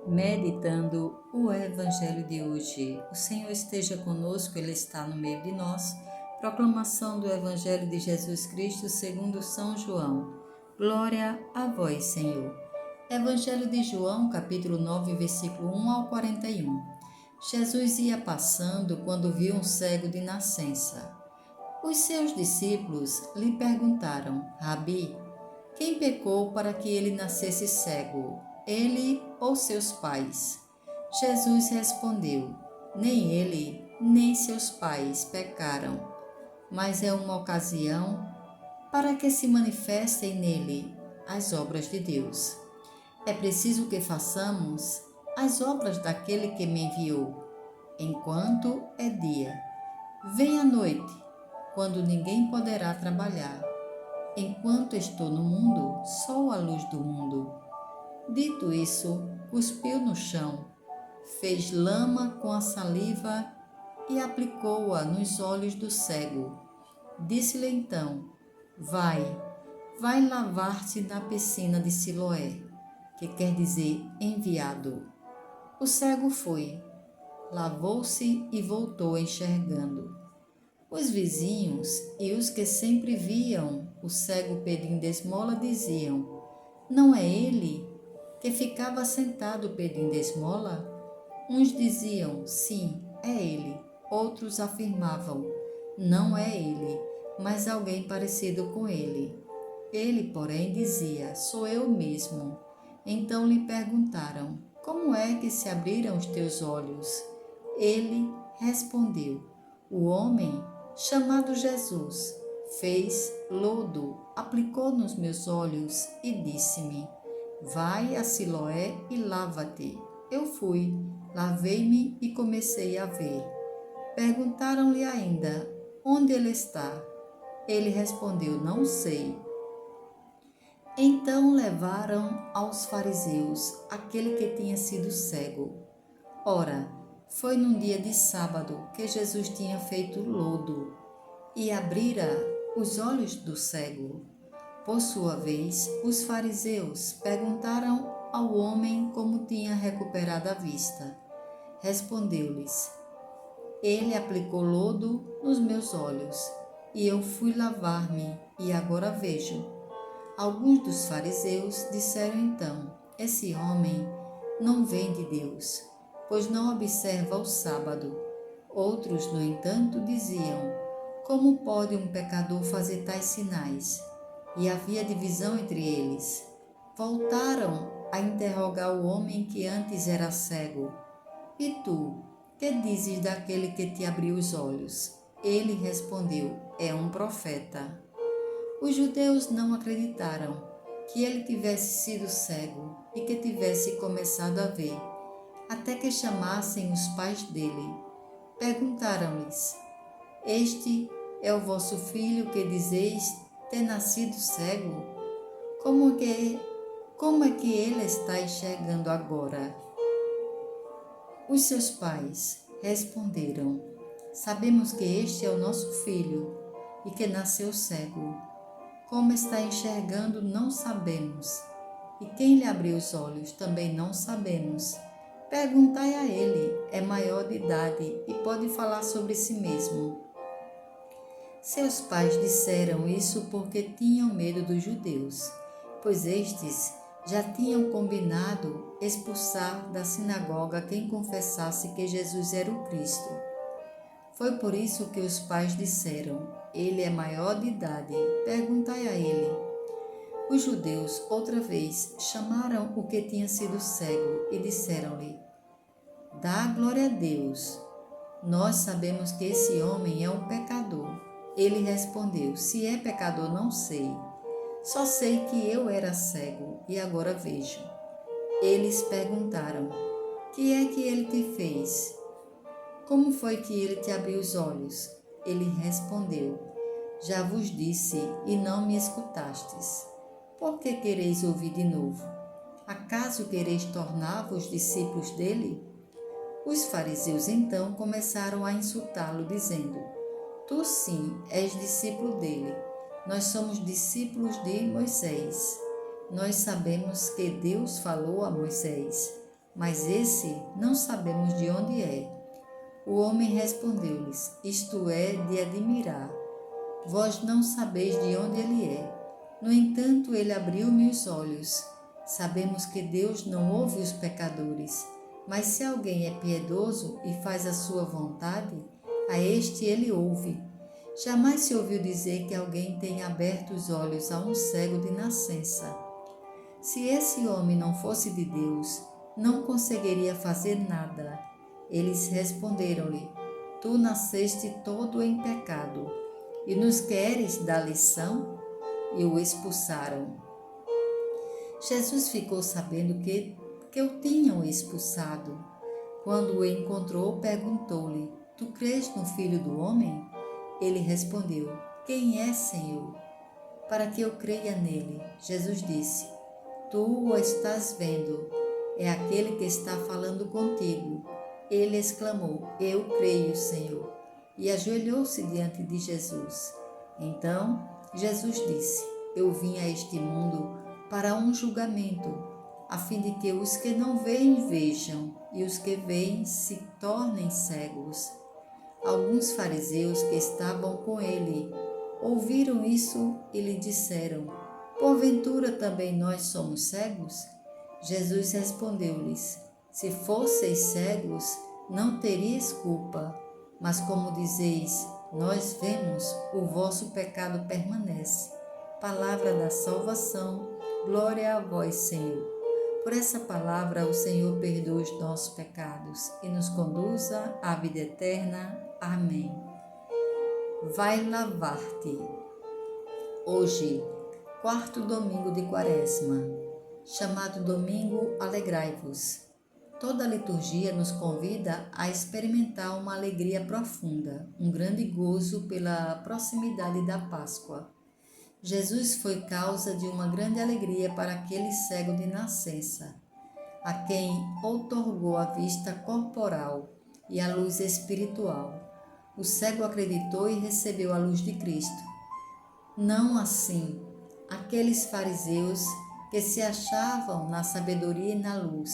Meditando o Evangelho de hoje. O Senhor esteja conosco, Ele está no meio de nós. Proclamação do Evangelho de Jesus Cristo segundo São João. Glória a vós, Senhor. Evangelho de João, capítulo 9, versículo 1 ao 41. Jesus ia passando quando viu um cego de nascença. Os seus discípulos lhe perguntaram: Rabi, quem pecou para que ele nascesse cego, ele ou seus pais? Jesus respondeu: Nem ele, nem seus pais pecaram, mas é uma ocasião para que se manifestem nele as obras de Deus. É preciso que façamos as obras daquele que me enviou, enquanto é dia. Vem a noite, quando ninguém poderá trabalhar. Enquanto estou no mundo, sou a luz do mundo. Dito isso, cuspiu no chão, fez lama com a saliva e aplicou-a nos olhos do cego. Disse-lhe então: vai lavar-te na piscina de Siloé, que quer dizer enviado. O cego foi, lavou-se e voltou enxergando. Os vizinhos e os que sempre viam o cego pedindo esmola diziam: Não é ele que ficava sentado pedindo esmola? Uns diziam: Sim, é ele. Outros afirmavam: Não é ele, mas alguém parecido com ele. Ele, porém, dizia: Sou eu mesmo. Então lhe perguntaram: Como é que se abriram os teus olhos? Ele respondeu: O homem chamado Jesus fez lodo, aplicou nos meus olhos e disse-me: Vai a Siloé e lava-te. Eu fui, lavei-me e comecei a ver. Perguntaram-lhe ainda: Onde ele está? Ele respondeu: Não sei. Então levaram aos fariseus aquele que tinha sido cego. Ora, foi num dia de sábado que Jesus tinha feito lodo e abrira os olhos do cego. Por sua vez, os fariseus perguntaram ao homem como tinha recuperado a vista. Respondeu-lhes: Ele aplicou lodo nos meus olhos, e eu fui lavar-me, e agora vejo. Alguns dos fariseus disseram então: Esse homem não vem de Deus, pois não observa o sábado. Outros, no entanto, diziam: Como pode um pecador fazer tais sinais? E havia divisão entre eles. Voltaram a interrogar o homem que antes era cego: E tu, que dizes daquele que te abriu os olhos? Ele respondeu: É um profeta. Os judeus não acreditaram que ele tivesse sido cego e que tivesse começado a ver, até que chamassem os pais dele. Perguntaram-lhes: Este é o vosso filho que dizeis ter nascido cego? Como é que ele está enxergando agora? Os seus pais responderam: Sabemos que este é o nosso filho e que nasceu cego. Como está enxergando, não sabemos. E quem lhe abriu os olhos, também não sabemos. Perguntai a ele, é maior de idade e pode falar sobre si mesmo. Seus pais disseram isso porque tinham medo dos judeus, pois estes já tinham combinado expulsar da sinagoga quem confessasse que Jesus era o Cristo. Foi por isso que os pais disseram: Ele é maior de idade, perguntai a ele. Os judeus, outra vez, chamaram o que tinha sido cego e disseram-lhe: Dá glória a Deus. Nós sabemos que esse homem é um pecador. Ele respondeu: Se é pecador, não sei. Só sei que eu era cego e agora vejo. Eles perguntaram: Que é que ele te fez? Como foi que ele te abriu os olhos? Ele respondeu: Já vos disse e não me escutastes. Por que quereis ouvir de novo? Acaso quereis tornar-vos discípulos dele? Os fariseus então começaram a insultá-lo, dizendo: Tu sim és discípulo dele. Nós somos discípulos de Moisés. Nós sabemos que Deus falou a Moisés. mas esse não sabemos de onde é. O homem respondeu-lhes: Isto é de admirar. Vós não sabeis de onde ele é. No entanto, ele abriu-me os olhos. Sabemos que Deus não ouve os pecadores, mas se alguém é piedoso e faz a sua vontade, a este ele ouve. Jamais se ouviu dizer que alguém tenha aberto os olhos a um cego de nascença. Se esse homem não fosse de Deus, não conseguiria fazer nada. Eles responderam-lhe: Tu nasceste todo em pecado, e nos queres dar lição? E o expulsaram. Jesus ficou sabendo que o tinham expulsado. Quando o encontrou, perguntou-lhe: Tu crês no Filho do Homem? Ele respondeu: Quem é, Senhor, para que eu creia nele? Jesus disse: Tu o estás vendo, é aquele que está falando contigo. Ele exclamou: Eu creio, Senhor, e ajoelhou-se diante de Jesus. Então Jesus disse: Eu vim a este mundo para um julgamento, a fim de que os que não veem vejam e os que veem se tornem cegos. Alguns fariseus que estavam com ele ouviram isso e lhe disseram: Porventura também nós somos cegos? Jesus respondeu-lhes: Se fosseis cegos, não teríeis culpa, mas como dizeis, nós vemos, o vosso pecado permanece. Palavra da salvação, glória a vós, Senhor. Por essa palavra, o Senhor perdoa os nossos pecados e nos conduza à vida eterna. Amém. Vai lavar-te. Hoje, quarto domingo de Quaresma, chamado Domingo Alegrai-vos. Toda a liturgia nos convida a experimentar uma alegria profunda, um grande gozo pela proximidade da Páscoa. Jesus foi causa de uma grande alegria para aquele cego de nascença, a quem outorgou a vista corporal e a luz espiritual. O cego acreditou e recebeu a luz de Cristo. Não assim aqueles fariseus que se achavam na sabedoria e na luz,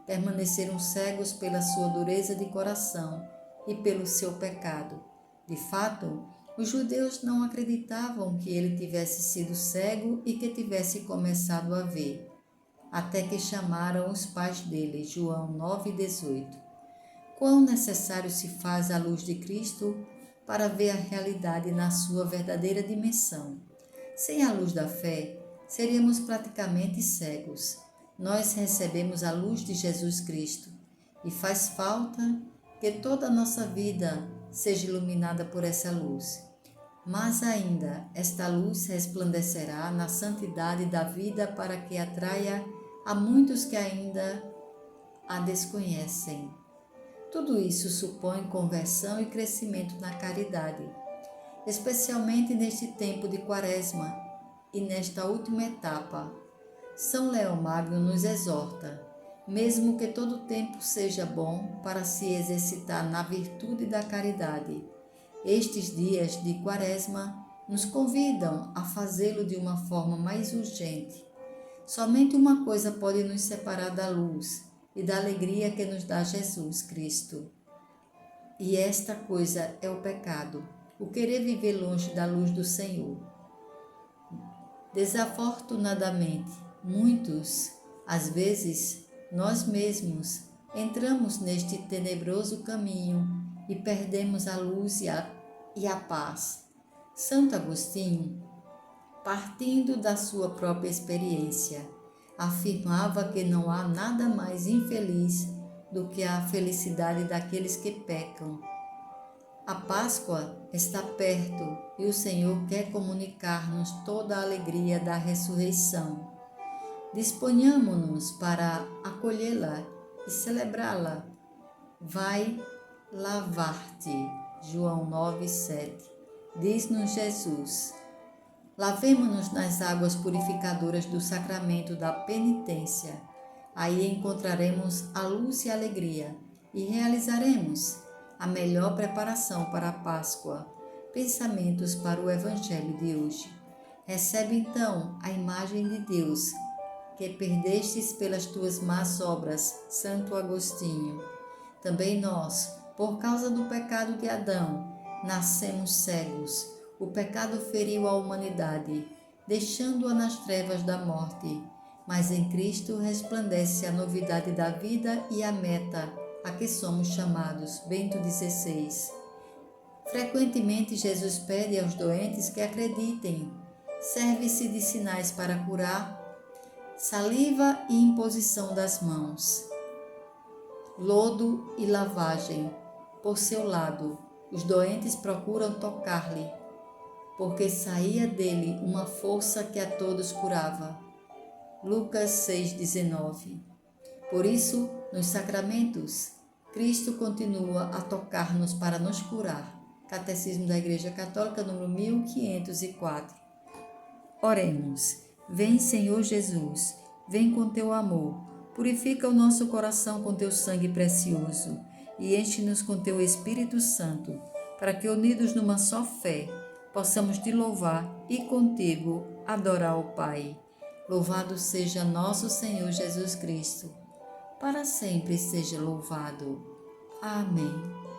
permaneceram cegos pela sua dureza de coração e pelo seu pecado. De fato, os judeus não acreditavam que ele tivesse sido cego e que tivesse começado a ver, até que chamaram os pais dele, João 9,18. Quão necessário se faz a luz de Cristo para ver a realidade na sua verdadeira dimensão. Sem a luz da fé, seríamos praticamente cegos. Nós recebemos a luz de Jesus Cristo e faz falta que toda a nossa vida seja iluminada por essa luz. Mas ainda, esta luz resplandecerá na santidade da vida para que atraia a muitos que ainda a desconhecem. Tudo isso supõe conversão e crescimento na caridade, especialmente neste tempo de Quaresma e nesta última etapa. São Leão Magno nos exorta, mesmo que todo tempo seja bom para se exercitar na virtude da caridade. Estes dias de Quaresma nos convidam a fazê-lo de uma forma mais urgente. Somente uma coisa pode nos separar da luz e da alegria que nos dá Jesus Cristo. E esta coisa é o pecado, o querer viver longe da luz do Senhor. Desafortunadamente, muitos, às vezes, nós mesmos, entramos neste tenebroso caminho e perdemos a luz e a paz. Santo Agostinho, partindo da sua própria experiência, afirmava que não há nada mais infeliz do que a felicidade daqueles que pecam. A Páscoa está perto e o Senhor quer comunicar-nos toda a alegria da ressurreição. Disponhamo-nos para acolhê-la e celebrá-la. Vai lavar-te, João 9,7. Diz-nos Jesus: lavemo-nos nas águas purificadoras do sacramento da penitência. Aí encontraremos a luz e a alegria e realizaremos a melhor preparação para a Páscoa. Pensamentos para o Evangelho de hoje. Recebe então a imagem de Deus que perdestes pelas tuas más obras, Santo Agostinho. Também nós, por causa do pecado de Adão, nascemos cegos. O pecado feriu a humanidade, deixando-a nas trevas da morte. Mas em Cristo resplandece a novidade da vida e a meta a que somos chamados. Bento XVI. Frequentemente Jesus pede aos doentes que acreditem. Serve-se de sinais para curar, saliva e imposição das mãos, lodo e lavagem. Por seu lado, os doentes procuram tocar-lhe, porque saía dele uma força que a todos curava. Lucas 6,19. Por isso, nos sacramentos, Cristo continua a tocar-nos para nos curar. Catecismo da Igreja Católica, número 1504. Oremos. Vem, Senhor Jesus, vem com teu amor, purifica o nosso coração com teu sangue precioso e enche-nos com teu Espírito Santo, para que, unidos numa só fé, possamos te louvar e contigo adorar o Pai. Louvado seja nosso Senhor Jesus Cristo, para sempre seja louvado. Amém.